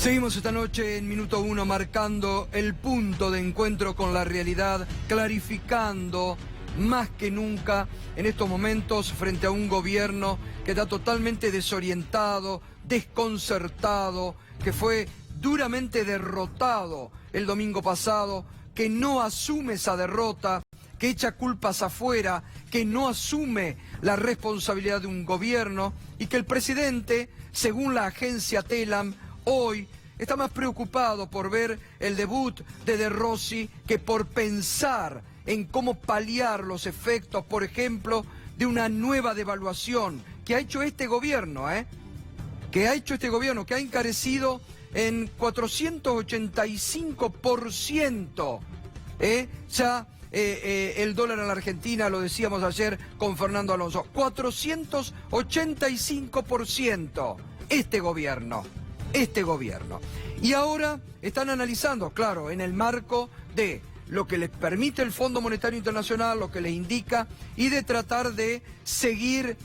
Seguimos esta noche en Minuto Uno marcando el punto de encuentro con la realidad, clarificando más que nunca en estos momentos frente a un gobierno que está totalmente desorientado, desconcertado, que fue duramente derrotado el domingo pasado, que no asume esa derrota, que echa culpas afuera, que no asume la responsabilidad de un gobierno y que el presidente, según la agencia Telam, hoy está más preocupado por ver el debut de De Rossi que por pensar en cómo paliar los efectos, por ejemplo, de una nueva devaluación que ha hecho este gobierno, que ha encarecido en 485%, ya el dólar en la Argentina, lo decíamos ayer con Fernando Alonso, 485%, este gobierno. Y ahora están analizando, claro, en el marco de lo que les permite el Fondo Monetario Internacional, lo que les indica, y de tratar de seguir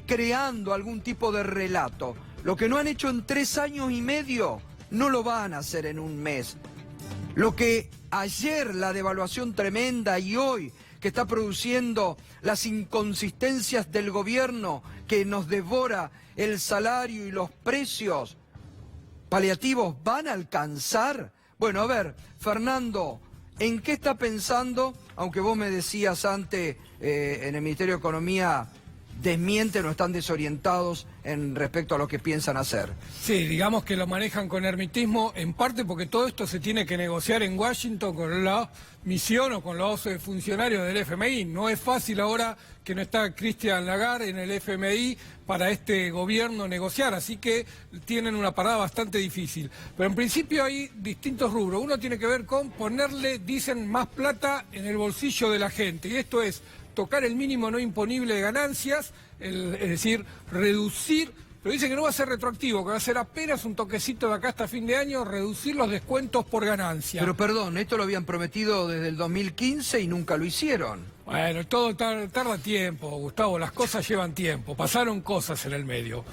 creando algún tipo de relato. Lo que no han hecho en 3 años y medio, no lo van a hacer en un mes. Lo que ayer, la devaluación tremenda, y hoy, que está produciendo las inconsistencias del gobierno, que nos devora el salario y los precios paliativos, ¿van a alcanzar? Bueno, a ver, Fernando, ¿en qué está pensando? Aunque vos me decías antes, en el Ministerio de Economía desmienten o están desorientados en respecto a lo que piensan hacer. Sí, digamos que lo manejan con hermetismo, en parte porque todo esto se tiene que negociar en Washington con la misión o con los funcionarios del FMI. No es fácil ahora que no está Christine Lagarde en el FMI para este gobierno negociar, así que tienen una parada bastante difícil. Pero en principio hay distintos rubros. Uno tiene que ver con ponerle, dicen, más plata en el bolsillo de la gente, y esto es tocar el mínimo no imponible de ganancias, es decir, reducir, pero dicen que no va a ser retroactivo, que va a ser apenas un toquecito de acá hasta fin de año, reducir los descuentos por ganancia. Pero perdón, esto lo habían prometido desde el 2015 y nunca lo hicieron. Bueno, todo tarda tiempo, Gustavo, las cosas llevan tiempo, pasaron cosas en el medio.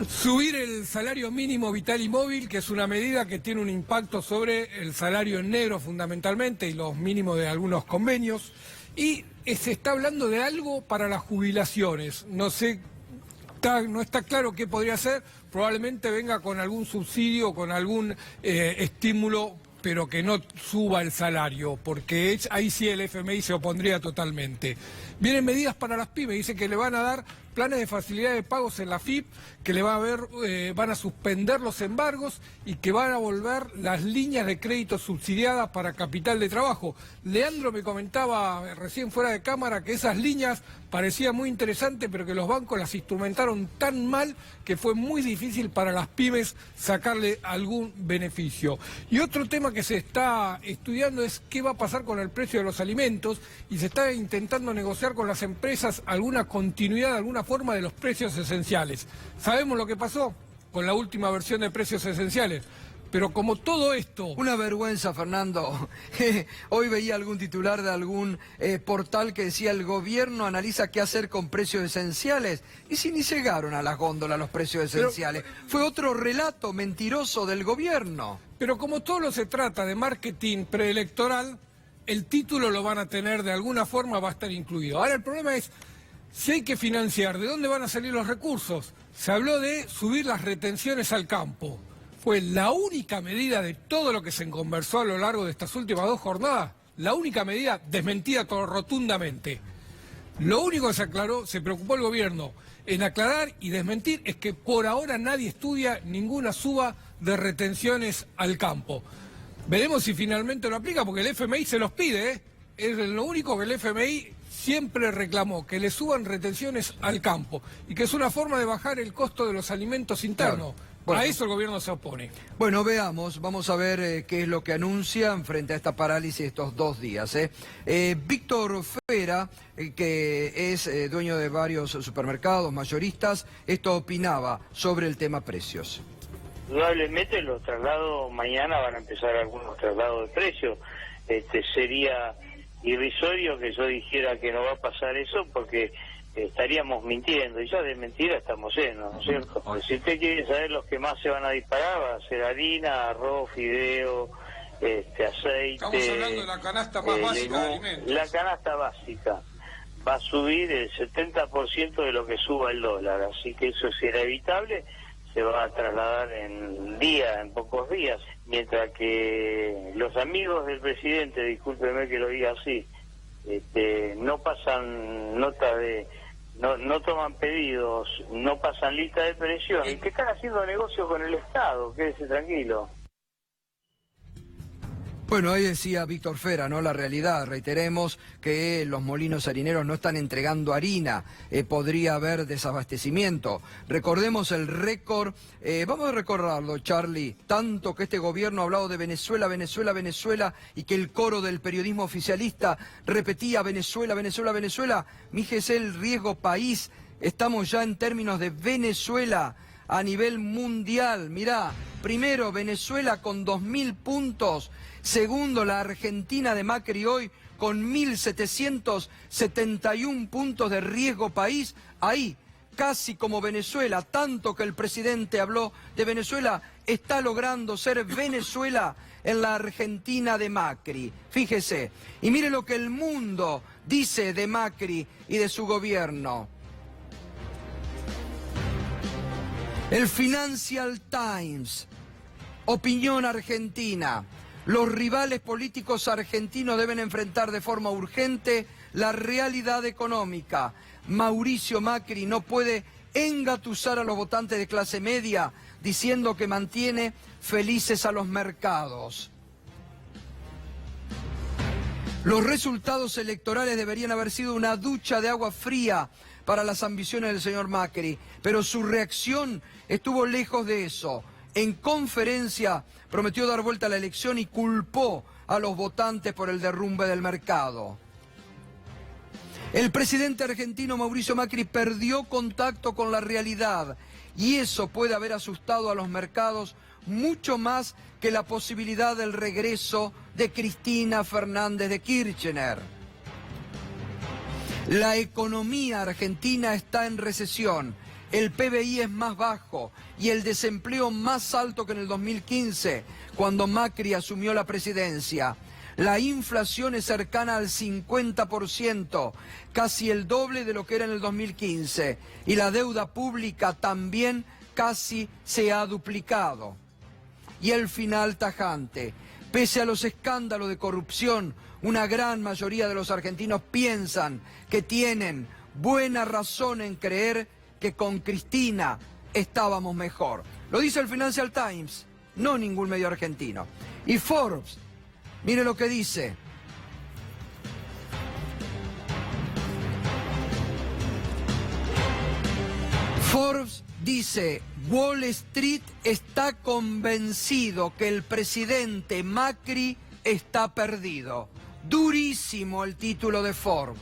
Subir el salario mínimo vital y móvil, que es una medida que tiene un impacto sobre el salario en negro fundamentalmente y los mínimos de algunos convenios. Y se está hablando de algo para las jubilaciones. No está claro qué podría ser. Probablemente venga con algún subsidio, con algún estímulo, pero que no suba el salario, porque ahí sí el FMI se opondría totalmente. Vienen medidas para las pymes, dice que le van a dar planes de facilidad de pagos en la FIP, que van a suspender los embargos y que van a volver las líneas de crédito subsidiadas para capital de trabajo. Leandro me comentaba recién fuera de cámara que esas líneas parecían muy interesantes, pero que los bancos las instrumentaron tan mal que fue muy difícil para las pymes sacarle algún beneficio. Y otro tema que se está estudiando es qué va a pasar con el precio de los alimentos, y se está intentando negociar con las empresas alguna continuidad, alguna forma de los precios esenciales. Sabemos lo que pasó con la última versión de precios esenciales, pero como todo esto... Una vergüenza, Fernando. Hoy veía algún titular de algún portal que decía: el gobierno analiza qué hacer con precios esenciales. Y si ni llegaron a las góndolas los precios esenciales. Fue otro relato mentiroso del gobierno. Pero como todo se trata de marketing preelectoral, el título lo van a tener de alguna forma, va a estar incluido. Ahora el problema es, si hay que financiar, ¿de dónde van a salir los recursos? Se habló de subir las retenciones al campo. Fue la única medida de todo lo que se conversó a lo largo de estas últimas 2 jornadas, la única medida desmentida rotundamente. Lo único que se aclaró, se preocupó el gobierno en aclarar y desmentir, es que por ahora nadie estudia ninguna suba de retenciones al campo. Veremos si finalmente lo aplica, porque el FMI se los pide, Es lo único que el FMI siempre reclamó, que le suban retenciones al campo, y que es una forma de bajar el costo de los alimentos internos. Claro. Bueno, a eso el gobierno se opone. Bueno, veamos, vamos a ver qué es lo que anuncian frente a esta parálisis estos 2 días. Víctor Fera, que es dueño de varios supermercados, mayoristas, esto opinaba sobre el tema precios. Probablemente los traslados, mañana van a empezar algunos traslados de precios. Sería irrisorio que yo dijera que no va a pasar eso, porque estaríamos mintiendo, y ya de mentira estamos llenos, ¿no es cierto? Pues si usted quiere saber los que más se van a disparar, va a ser harina, arroz, fideo, aceite. Estamos hablando de la canasta más básica de alimentos. La canasta básica va a subir el 70% de lo que suba el dólar, así que eso si era evitable, se va a trasladar en pocos días, mientras que los amigos del presidente, discúlpeme que lo diga así, no pasan nota de... No toman pedidos, no pasan lista de presión, y que están haciendo negocio con el Estado, quédese tranquilo. Bueno, ahí decía Víctor Fera, ¿no? La realidad, reiteremos que los molinos harineros no están entregando harina, podría haber desabastecimiento. Recordemos el récord, vamos a recordarlo, Charlie, tanto que este gobierno ha hablado de Venezuela, Venezuela, Venezuela, y que el coro del periodismo oficialista repetía Venezuela, Venezuela, Venezuela. Fíjese el riesgo país, estamos ya en términos de Venezuela a nivel mundial. Mirá, primero Venezuela con 2.000 puntos, segundo la Argentina de Macri hoy con 1.771 puntos de riesgo país, ahí casi como Venezuela, tanto que el presidente habló de Venezuela, está logrando ser Venezuela en la Argentina de Macri. Fíjese, y mire lo que el mundo dice de Macri y de su gobierno. El Financial Times, opinión argentina. Los rivales políticos argentinos deben enfrentar de forma urgente la realidad económica. Mauricio Macri no puede engatusar a los votantes de clase media diciendo que mantiene felices a los mercados. Los resultados electorales deberían haber sido una ducha de agua fría para las ambiciones del señor Macri, pero su reacción estuvo lejos de eso. En conferencia prometió dar vuelta a la elección y culpó a los votantes por el derrumbe del mercado. El presidente argentino Mauricio Macri perdió contacto con la realidad y eso puede haber asustado a los mercados mucho más que la posibilidad del regreso de Cristina Fernández de Kirchner. La economía argentina está en recesión, el PBI es más bajo y el desempleo más alto que en el 2015, cuando Macri asumió la presidencia. La inflación es cercana al 50%, casi el doble de lo que era en el 2015, y la deuda pública también casi se ha duplicado. Y el final tajante. Pese a los escándalos de corrupción, una gran mayoría de los argentinos piensan que tienen buena razón en creer que con Cristina estábamos mejor. Lo dice el Financial Times, no ningún medio argentino. Y Forbes, mire lo que dice. Forbes dice, Wall Street está convencido que el presidente Macri está perdido. Durísimo el título de Forbes.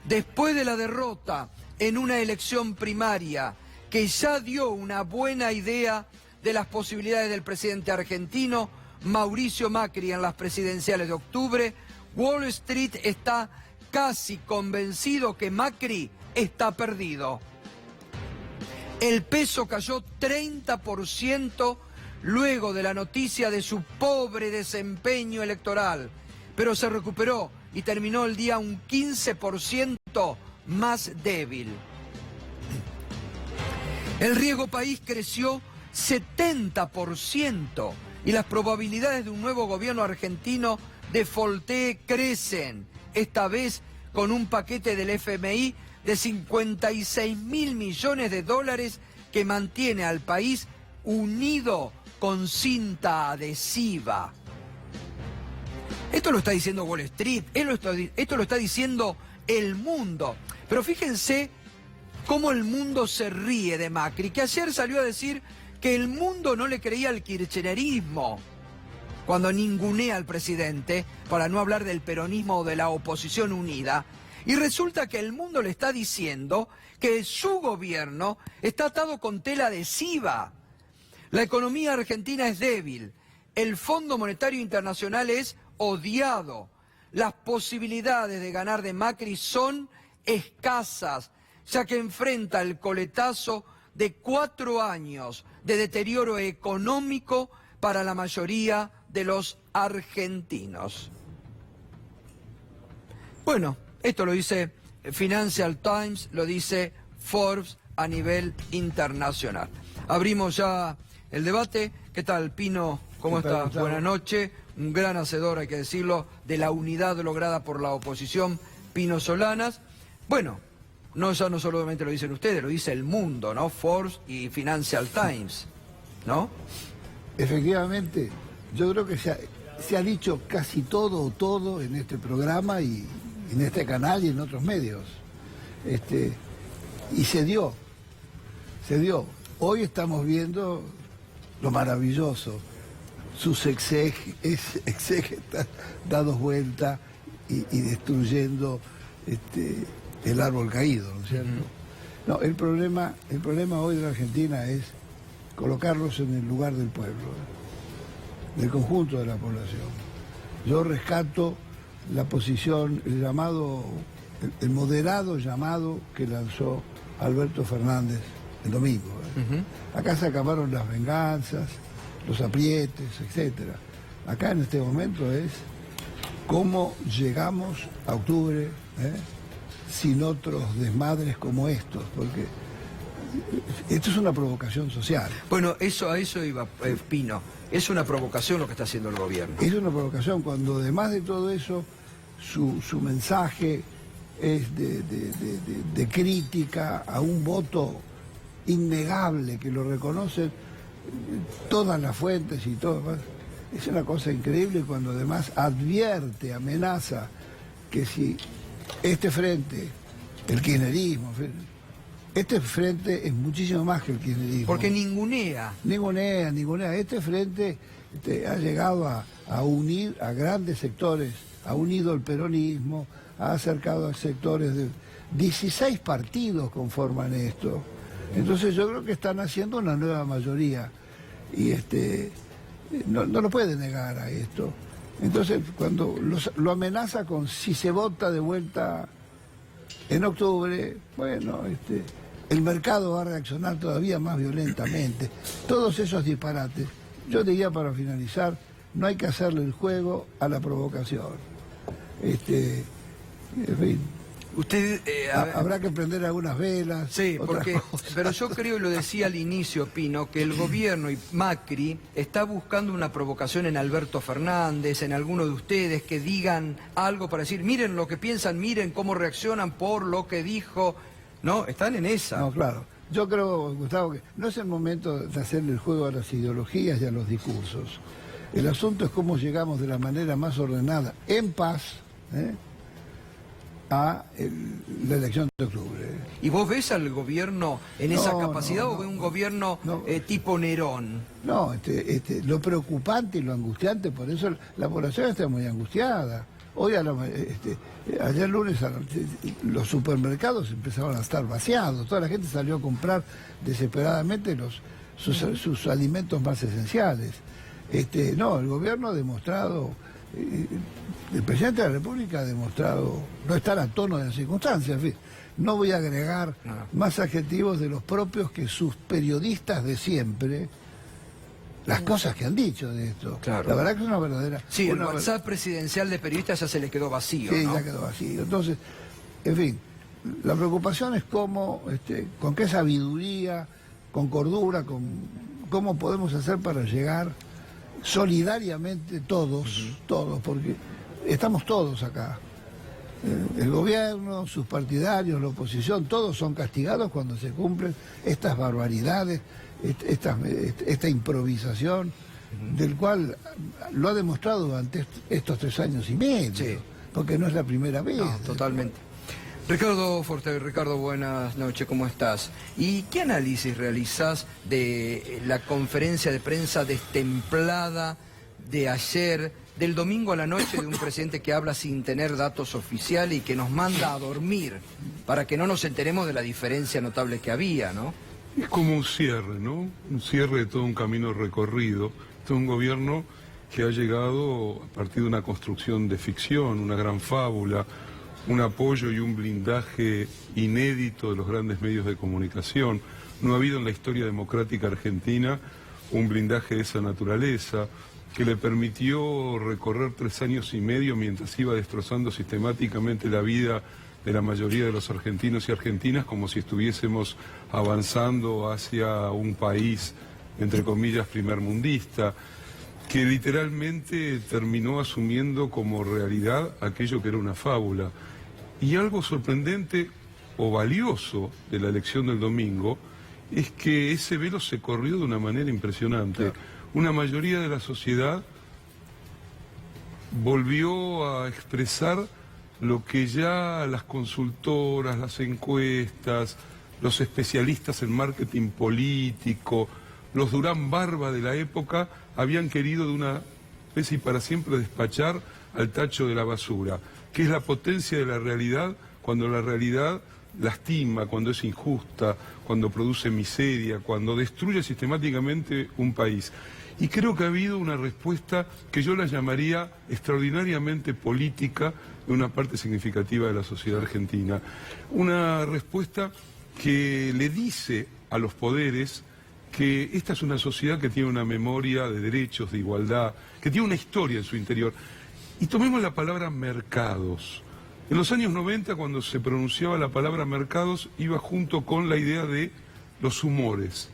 Después de la derrota en una elección primaria que ya dio una buena idea de las posibilidades del presidente argentino, Mauricio Macri en las presidenciales de octubre, Wall Street está casi convencido que Macri está perdido. El peso cayó 30% luego de la noticia de su pobre desempeño electoral, pero se recuperó y terminó el día un 15% más débil. El riesgo país creció 70% y las probabilidades de un nuevo gobierno argentino defaultee crecen, esta vez con un paquete del FMI de 56.000 millones de dólares que mantiene al país unido con cinta adhesiva. Esto lo está diciendo Wall Street, esto lo está diciendo el mundo. Pero fíjense cómo el mundo se ríe de Macri, que ayer salió a decir que el mundo no le creía al kirchnerismo, cuando ningunea al presidente, para no hablar del peronismo o de la oposición unida. Y resulta que el mundo le está diciendo que su gobierno está atado con tela adhesiva. La economía argentina es débil, el Fondo Monetario Internacional es odiado, las posibilidades de ganar de Macri son escasas. ya que enfrenta el coletazo de 4 años de deterioro económico para la mayoría de los argentinos. Bueno, esto lo dice Financial Times, lo dice Forbes a nivel internacional. Abrimos ya el debate. ¿Qué tal, Pino? ¿Cómo estás? Buenas noches. Un gran hacedor, hay que decirlo, de la unidad lograda por la oposición, Pino Solanas. Bueno, ya no solamente lo dicen ustedes, lo dice el mundo, ¿no? Forbes y Financial Times, ¿no? Efectivamente, yo creo que se ha dicho casi todo en este programa y en este canal y en otros medios. Y se dio. Hoy estamos viendo lo maravilloso, sus exégetas dados vuelta y destruyendo el árbol caído, ¿no es cierto? No, el problema hoy de la Argentina es colocarlos en el lugar del pueblo, del conjunto de la población. Yo rescato la posición, el moderado llamado que lanzó Alberto Fernández el domingo. Acá se acabaron las venganzas, los aprietes, etcétera. Acá en este momento es cómo llegamos a octubre sin otros desmadres como estos, porque esto es una provocación social. Bueno, a eso iba, Pino. Es una provocación lo que está haciendo el gobierno. Es una provocación cuando además de todo eso su mensaje es de crítica a un voto innegable que lo reconocen todas las fuentes y todo más. Es una cosa increíble cuando además advierte, amenaza que si este frente, el kirchnerismo, este frente es muchísimo más que el kirchnerismo. Porque ningunea. Ningunea. Este frente ha llegado a unir a grandes sectores, ha unido el peronismo, ha acercado a sectores de 16 partidos conforman esto. Entonces yo creo que están haciendo una nueva mayoría y no lo puede negar a esto. Entonces cuando lo amenaza con si se vota de vuelta en octubre, bueno, el mercado va a reaccionar todavía más violentamente. Todos esos disparates. Yo diría para finalizar, no hay que hacerle el juego a la provocación. En fin. Usted habrá que prender algunas velas. Sí, pero yo creo, y lo decía al inicio, Pino, que el gobierno y Macri está buscando una provocación en Alberto Fernández, en alguno de ustedes, que digan algo para decir, miren lo que piensan, miren cómo reaccionan por lo que dijo. No, están en esa. No, claro. Yo creo, Gustavo, que no es el momento de hacerle el juego a las ideologías y a los discursos. El asunto es cómo llegamos de la manera más ordenada, en paz, a la elección de octubre. ¿Y vos ves al gobierno en esa capacidad o ves un gobierno tipo Nerón? No, lo preocupante y lo angustiante, por eso la población está muy angustiada. Hoy, ayer lunes, los supermercados empezaron a estar vaciados, toda la gente salió a comprar desesperadamente sus alimentos más esenciales. No, el gobierno ha demostrado... El presidente de la República ha demostrado no estar a tono de las circunstancias. En fin, no voy a agregar más adjetivos de los propios que sus periodistas de siempre, las cosas que han dicho de esto. Claro. La verdad que es una verdadera... Sí, el WhatsApp presidencial de periodistas ya se les quedó vacío, sí, ¿no? ya quedó vacío. Entonces, en fin, la preocupación es cómo, con qué sabiduría, con cordura, cómo podemos hacer para llegar solidariamente todos, porque estamos todos acá. El gobierno, sus partidarios, la oposición, todos son castigados cuando se cumplen estas barbaridades, esta improvisación, del cual lo ha demostrado durante estos 3 años y medio, porque no es la primera vez. No, totalmente. Ricardo Forte, Ricardo, buenas noches, ¿cómo estás? ¿Y qué análisis realizás de la conferencia de prensa destemplada de ayer, del domingo a la noche, de un presidente que habla sin tener datos oficiales y que nos manda a dormir para que no nos enteremos de la diferencia notable que había, ¿no? Es como un cierre, ¿no? Un cierre de todo un camino recorrido. Este es un gobierno que ha llegado a partir de una construcción de ficción, una gran fábula, un apoyo y un blindaje inédito de los grandes medios de comunicación. No ha habido en la historia democrática argentina un blindaje de esa naturaleza, que le permitió recorrer 3 años y medio mientras iba destrozando sistemáticamente la vida de la mayoría de los argentinos y argentinas, como si estuviésemos avanzando hacia un país, entre comillas, primermundista, que literalmente terminó asumiendo como realidad aquello que era una fábula. Y algo sorprendente o valioso de la elección del domingo es que ese velo se corrió de una manera impresionante. Claro. Una mayoría de la sociedad volvió a expresar lo que ya las consultoras, las encuestas, los especialistas en marketing político, los Durán Barba de la época habían querido de una vez y para siempre despachar al tacho de la basura, que es la potencia de la realidad cuando la realidad lastima, cuando es injusta, cuando produce miseria, cuando destruye sistemáticamente un país. Y creo que ha habido una respuesta que yo la llamaría extraordinariamente política de una parte significativa de la sociedad argentina. Una respuesta que le dice a los poderes que esta es una sociedad que tiene una memoria de derechos, de igualdad, que tiene una historia en su interior. Y tomemos la palabra mercados. En los años 90, cuando se pronunciaba la palabra mercados, iba junto con la idea de los humores.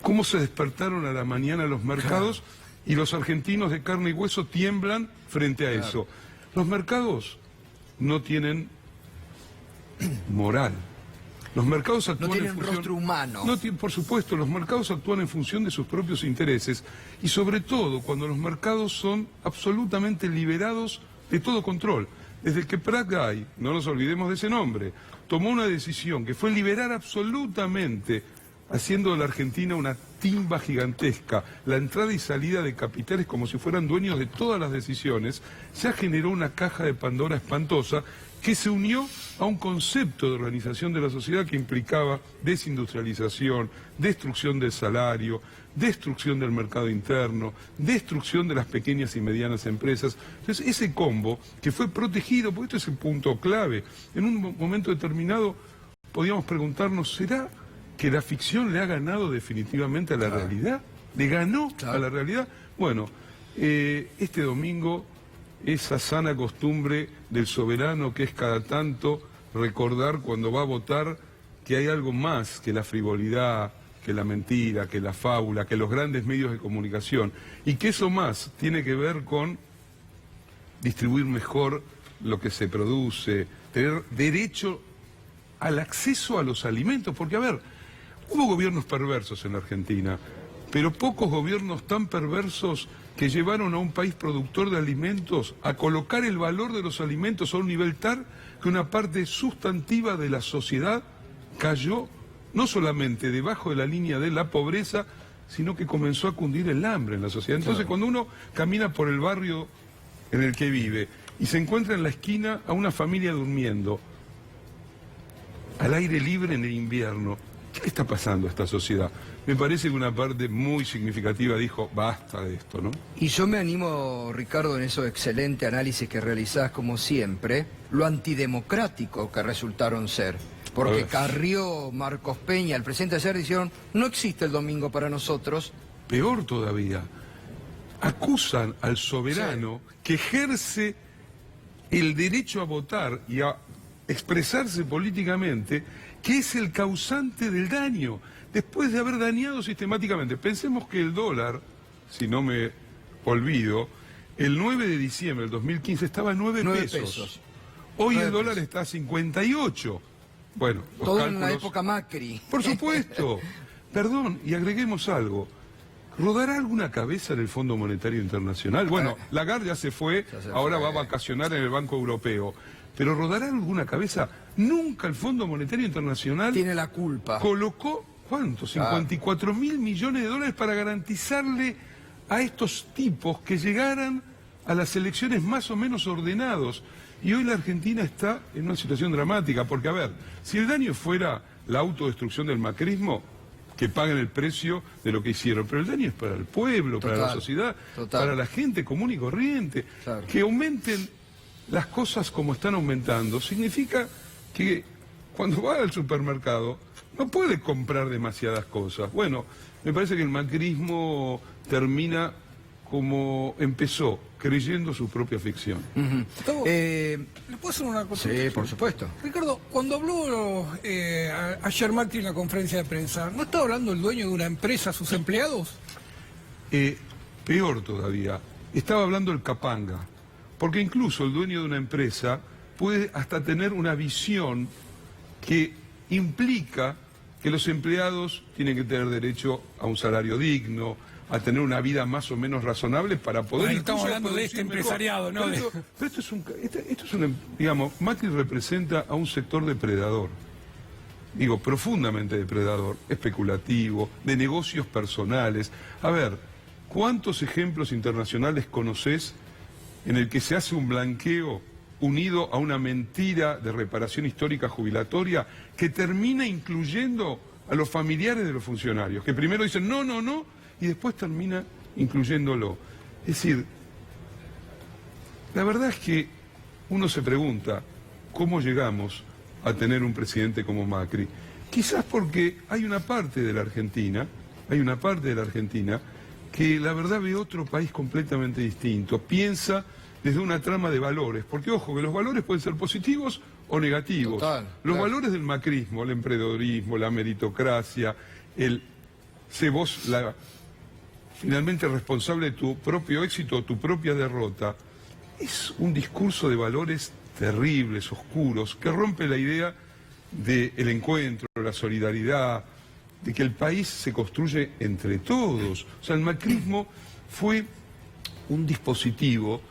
Cómo se despertaron a la mañana los mercados, claro, y los argentinos de carne y hueso tiemblan frente a, claro, eso. Los mercados no tienen moral. Los mercados actúan no tienen rostro humano. Por supuesto, los mercados actúan en función de sus propios intereses y sobre todo cuando los mercados son absolutamente liberados de todo control. Desde que Prat Guy, no nos olvidemos de ese nombre, tomó una decisión que fue liberar absolutamente, haciendo de la Argentina una timba gigantesca, la entrada y salida de capitales como si fueran dueños de todas las decisiones, ya generó una caja de Pandora espantosa que se unió a un concepto de organización de la sociedad que implicaba desindustrialización, destrucción del salario, destrucción del mercado interno, destrucción de las pequeñas y medianas empresas. Entonces, ese combo que fue protegido, porque esto es el punto clave, en un momento determinado podíamos preguntarnos, ¿será que la ficción le ha ganado definitivamente a la, claro, realidad? ¿Le ganó, claro, a la realidad? Bueno, este domingo esa sana costumbre del soberano que es cada tanto recordar cuando va a votar que hay algo más que la frivolidad, que la mentira, que la fábula, que los grandes medios de comunicación, y que eso más tiene que ver con distribuir mejor lo que se produce, tener derecho al acceso a los alimentos, porque a ver, hubo gobiernos perversos en la Argentina, pero pocos gobiernos tan perversos que llevaron a un país productor de alimentos a colocar el valor de los alimentos a un nivel tal que una parte sustantiva de la sociedad cayó no solamente debajo de la línea de la pobreza, sino que comenzó a cundir el hambre en la sociedad. Entonces, claro, cuando uno camina por el barrio en el que vive y se encuentra en la esquina a una familia durmiendo al aire libre en el invierno, ¿qué está pasando a esta sociedad? Me parece que una parte muy significativa dijo, basta de esto, ¿no? Y yo me animo, Ricardo, en esos excelentes análisis que realizás, como siempre, lo antidemocrático que resultaron ser. Porque Carrió, Marcos Peña, el presidente ayer dijeron, no existe el domingo para nosotros. Peor todavía, acusan al soberano, sí, que ejerce el derecho a votar y a expresarse políticamente, que es el causante del daño, después de haber dañado sistemáticamente. Pensemos que el dólar, si no me olvido, el 9 de diciembre del 2015 estaba a 9 pesos. Hoy el dólar está a 58. Bueno, todo cálculos, en la época Macri. Por supuesto. Perdón, y agreguemos algo. ¿Rodará alguna cabeza en el Fondo Monetario Internacional? Bueno, Lagarde ya se fue, ahora va a vacacionar en el Banco Europeo. Pero ¿rodará alguna cabeza? Nunca el Fondo Monetario Internacional tiene la culpa. Colocó, ¿cuánto? 54.000 millones de dólares para garantizarle a estos tipos que llegaran a las elecciones más o menos ordenados. Y hoy la Argentina está en una situación dramática, porque a ver, si el daño fuera la autodestrucción del macrismo, que paguen el precio de lo que hicieron, pero el daño es para el pueblo, para la sociedad, para la gente común y corriente, que aumenten las cosas como están aumentando, significa que cuando va al supermercado no puede comprar demasiadas cosas. Bueno, me parece que el macrismo termina como empezó, creyendo su propia ficción. Gustavo, ¿le puedo hacer una cosa? Sí, por supuesto. Ricardo, cuando habló ayer Macri en la conferencia de prensa, ¿no estaba hablando el dueño de una empresa a sus empleados? Peor todavía, estaba hablando el capanga, porque incluso el dueño de una empresa puede hasta tener una visión que implica que los empleados tienen que tener derecho a un salario digno, a tener una vida más o menos razonable para poder... Bueno, estamos hablando de este empresariado, ¿no? Pero esto es un, digamos, Macri representa a un sector depredador, digo, profundamente depredador, especulativo, de negocios personales. A ver, ¿cuántos ejemplos internacionales conoces en el que se hace un blanqueo unido a una mentira de reparación histórica jubilatoria que termina incluyendo a los familiares de los funcionarios, que primero dicen no, no, no, y después termina incluyéndolo? Es decir, la verdad es que uno se pregunta cómo llegamos a tener un presidente como Macri. Quizás porque hay una parte de la Argentina que la verdad ve otro país completamente distinto, piensa desde una trama de valores, porque ojo, que los valores pueden ser positivos o negativos. Total, los claro. valores del macrismo, el emprendedorismo, la meritocracia, el ser vos finalmente responsable de tu propio éxito o tu propia derrota, es un discurso de valores terribles, oscuros, que rompe la idea del encuentro, la solidaridad, de que el país se construye entre todos. O sea, el macrismo fue un dispositivo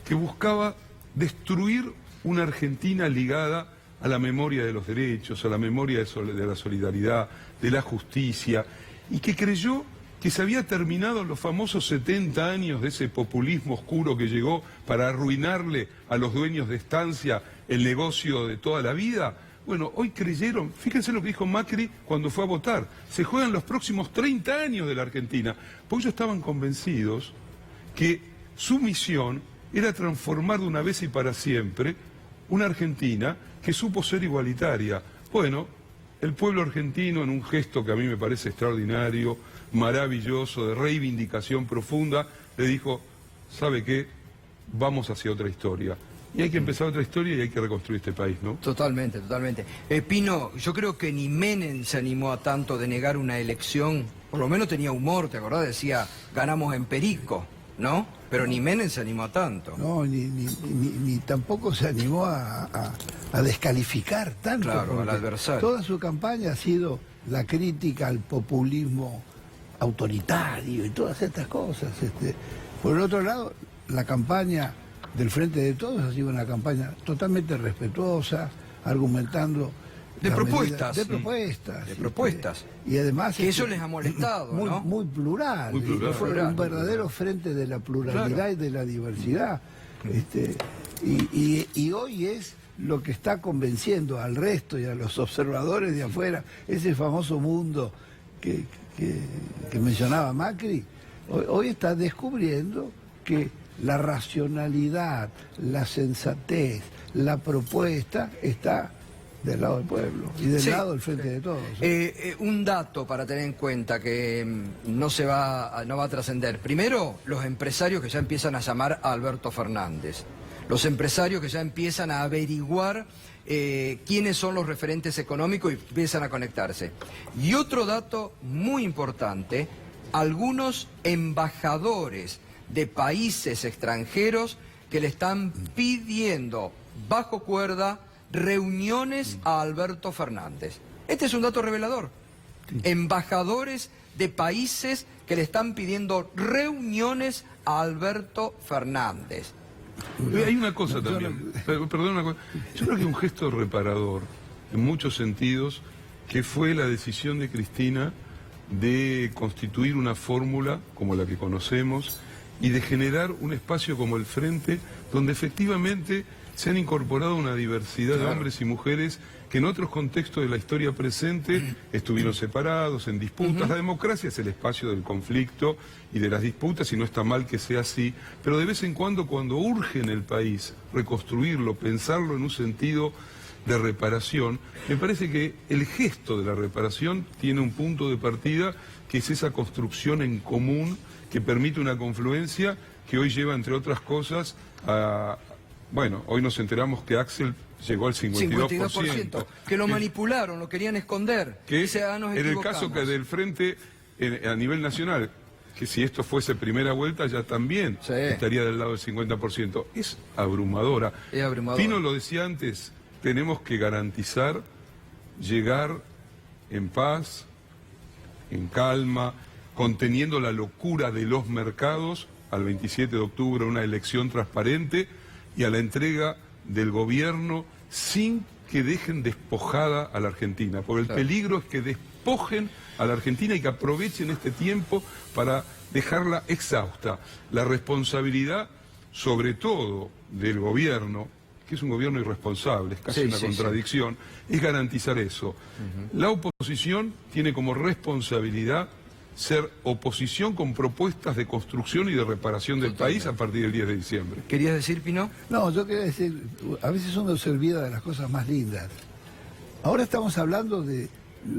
que buscaba destruir una Argentina ligada a la memoria de los derechos, a la memoria de la solidaridad, de la justicia, y que creyó que se había terminado los famosos 70 años de ese populismo oscuro que llegó para arruinarle a los dueños de estancia el negocio de toda la vida. Bueno, hoy creyeron, fíjense lo que dijo Macri cuando fue a votar, se juegan los próximos 30 años de la Argentina, porque ellos estaban convencidos que su misión era transformar de una vez y para siempre una Argentina que supo ser igualitaria. Bueno, el pueblo argentino, en un gesto que a mí me parece extraordinario, maravilloso, de reivindicación profunda, le dijo, ¿sabe qué? Vamos hacia otra historia. Y hay que empezar otra historia y hay que reconstruir este país, ¿no? Totalmente, totalmente. Pino, yo creo que ni Menem se animó a tanto de negar una elección, por lo menos tenía humor, ¿te acordás? Decía, ganamos en Perico, ¿no? Pero ni Menem se animó a tanto. No, ni tampoco se animó a descalificar tanto. Claro, al adversario. Toda su campaña ha sido la crítica al populismo autoritario y todas estas cosas. Por el otro lado, la campaña del Frente de Todos ha sido una campaña totalmente respetuosa, argumentando... De propuestas. De propuestas. De propuestas. Y además... Que eso les ha molestado, muy, ¿no? Muy plural. Muy plural. Fue un verdadero frente de la pluralidad, claro, y de la diversidad. Y hoy es lo que está convenciendo al resto y a los observadores de afuera, ese famoso mundo que mencionaba Macri, hoy está descubriendo que la racionalidad, la sensatez, la propuesta está del lado del pueblo y del lado del Frente de Todos. Un dato para tener en cuenta que no va a trascender. Primero, los empresarios que ya empiezan a llamar a Alberto Fernández. Los empresarios que ya empiezan a averiguar quiénes son los referentes económicos y empiezan a conectarse. Y otro dato muy importante, algunos embajadores de países extranjeros que le están pidiendo bajo cuerda reuniones a Alberto Fernández. Este es un dato revelador. Embajadores de países que le están pidiendo reuniones a Alberto Fernández. Hay una cosa también, perdón, una cosa. Yo creo que un gesto reparador, en muchos sentidos, que fue la decisión de Cristina de constituir una fórmula como la que conocemos y de generar un espacio como el Frente, donde efectivamente se han incorporado una diversidad de hombres y mujeres que en otros contextos de la historia presente estuvieron separados, en disputas. La democracia es el espacio del conflicto y de las disputas, y no está mal que sea así, pero de vez en cuando urge en el país reconstruirlo, pensarlo en un sentido de reparación, me parece que el gesto de la reparación tiene un punto de partida, que es esa construcción en común que permite una confluencia que hoy lleva, entre otras cosas, a... Bueno, hoy nos enteramos que Axel llegó al 52%. Que lo manipularon, lo querían esconder. Que es, en el caso que del Frente a nivel nacional, que si esto fuese primera vuelta ya también estaría del lado del 50%. Es abrumadora. Es abrumadora. Pino lo decía antes, tenemos que garantizar llegar en paz, en calma, conteniendo la locura de los mercados al 27 de octubre, una elección transparente, y a la entrega del gobierno sin que dejen despojada a la Argentina, porque el peligro es que despojen a la Argentina y que aprovechen este tiempo para dejarla exhausta. La responsabilidad, sobre todo del gobierno, que es un gobierno irresponsable, es casi una contradicción, es garantizar eso. La oposición tiene como responsabilidad ser oposición con propuestas de construcción y de reparación del país a partir del 10 de diciembre. ¿Querías decir, Pino? No, yo quería decir, a veces uno se olvida de las cosas más lindas. Ahora estamos hablando de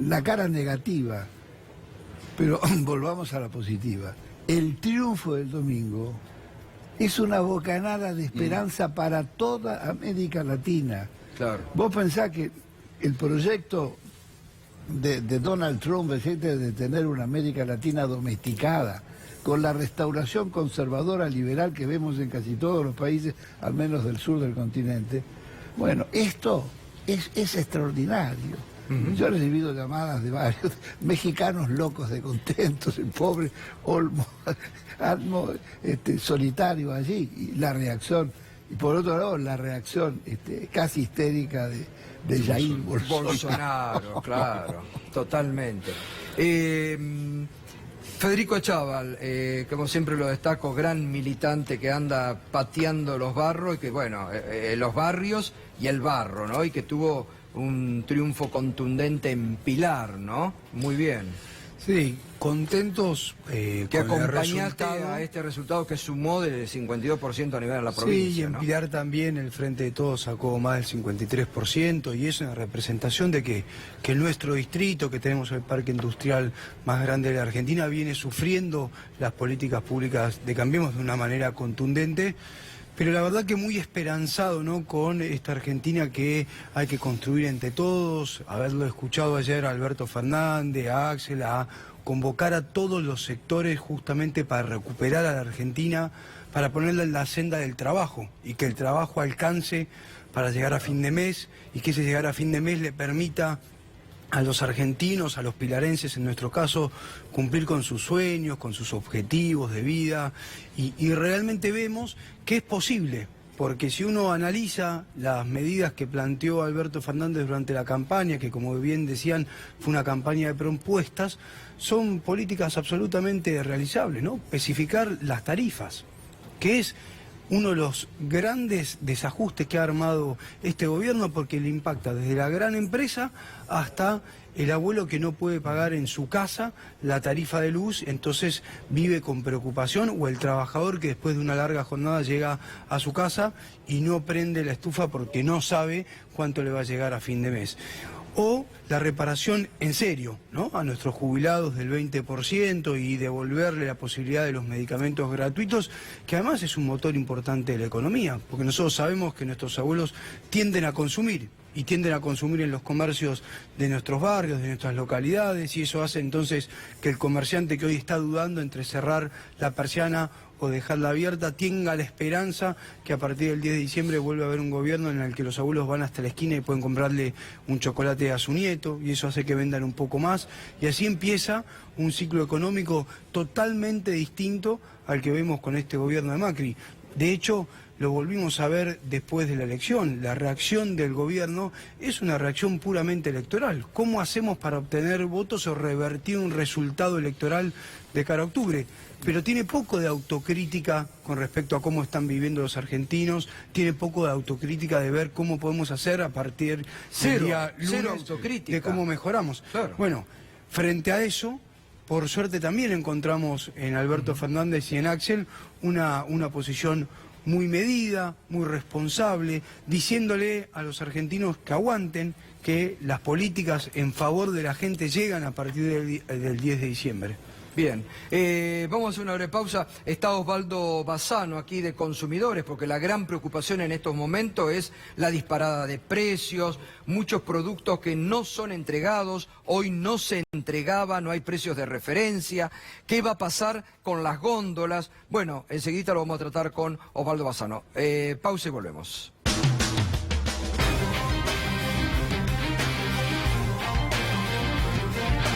la cara negativa, pero volvamos a la positiva. El triunfo del domingo es una bocanada de esperanza para toda América Latina. Claro. Vos pensás que el proyecto de Donald Trump, de tener una América Latina domesticada, con la restauración conservadora liberal que vemos en casi todos los países, al menos del sur del continente, bueno, esto es extraordinario. Yo he recibido llamadas de varios mexicanos locos de contentos, el pobre Olmo, solitario allí, y la reacción, y por otro lado la reacción casi histérica de Jair Bolsonaro, claro, totalmente. Federico Echával, como siempre lo destaco, gran militante que anda pateando los barros, y que bueno, los barrios y el barro, ¿no? Y que tuvo un triunfo contundente en Pilar, ¿no? Muy bien. Sí, contentos que con el acompañaste resultado. a este resultado que sumó del 52% a nivel de la provincia. Sí, y en ¿no? Pilar también el Frente de Todos sacó más del 53%, y es una representación de que nuestro distrito, que tenemos el parque industrial más grande de la Argentina, viene sufriendo las políticas públicas de Cambiemos de una manera contundente. Pero la verdad que muy esperanzado, ¿no?, con esta Argentina que hay que construir entre todos. Haberlo escuchado ayer a Alberto Fernández, a Axel, a convocar a todos los sectores justamente para recuperar a la Argentina, para ponerla en la senda del trabajo, y que el trabajo alcance para llegar a fin de mes, y que ese llegar a fin de mes le permita a los argentinos, a los pilarenses en nuestro caso, cumplir con sus sueños, con sus objetivos de vida, y realmente vemos que es posible, porque si uno analiza las medidas que planteó Alberto Fernández durante la campaña, que como bien decían fue una campaña de propuestas, son políticas absolutamente realizables, ¿no? Especificar las tarifas, que es uno de los grandes desajustes que ha armado este gobierno, porque le impacta desde la gran empresa hasta el abuelo que no puede pagar en su casa la tarifa de luz, entonces vive con preocupación, o el trabajador que después de una larga jornada llega a su casa y no prende la estufa porque no sabe cuánto le va a llegar a fin de mes. O la reparación en serio, ¿no?, a nuestros jubilados del 20%, y devolverle la posibilidad de los medicamentos gratuitos, que además es un motor importante de la economía, porque nosotros sabemos que nuestros abuelos tienden a consumir, y tienden a consumir en los comercios de nuestros barrios, de nuestras localidades, y eso hace entonces que el comerciante que hoy está dudando entre cerrar la persiana o dejarla abierta, tenga la esperanza que a partir del 10 de diciembre vuelva a haber un gobierno en el que los abuelos van hasta la esquina y pueden comprarle un chocolate a su nieto, y eso hace que vendan un poco más, y así empieza un ciclo económico totalmente distinto al que vemos con este gobierno de Macri. De hecho, lo volvimos a ver después de la elección. La reacción del gobierno es una reacción puramente electoral. ¿Cómo hacemos para obtener votos o revertir un resultado electoral de cara a octubre? Pero tiene poco de autocrítica con respecto a cómo están viviendo los argentinos, tiene poco de autocrítica de ver cómo podemos hacer a partir del día lunes, autocrítica. de cómo mejoramos. Claro. Bueno, frente a eso, por suerte también encontramos en Alberto Fernández y en Axel una posición muy medida, muy responsable, diciéndole a los argentinos que aguanten, que las políticas en favor de la gente llegan a partir del 10 de diciembre. Bien, vamos a hacer una breve pausa. Está Osvaldo Bassano aquí de Consumidores, porque la gran preocupación en estos momentos es la disparada de precios, muchos productos que no son entregados, hoy no se entregaba, no hay precios de referencia. ¿Qué va a pasar con las góndolas? Bueno, enseguida lo vamos a tratar con Osvaldo Bassano. Pausa y volvemos.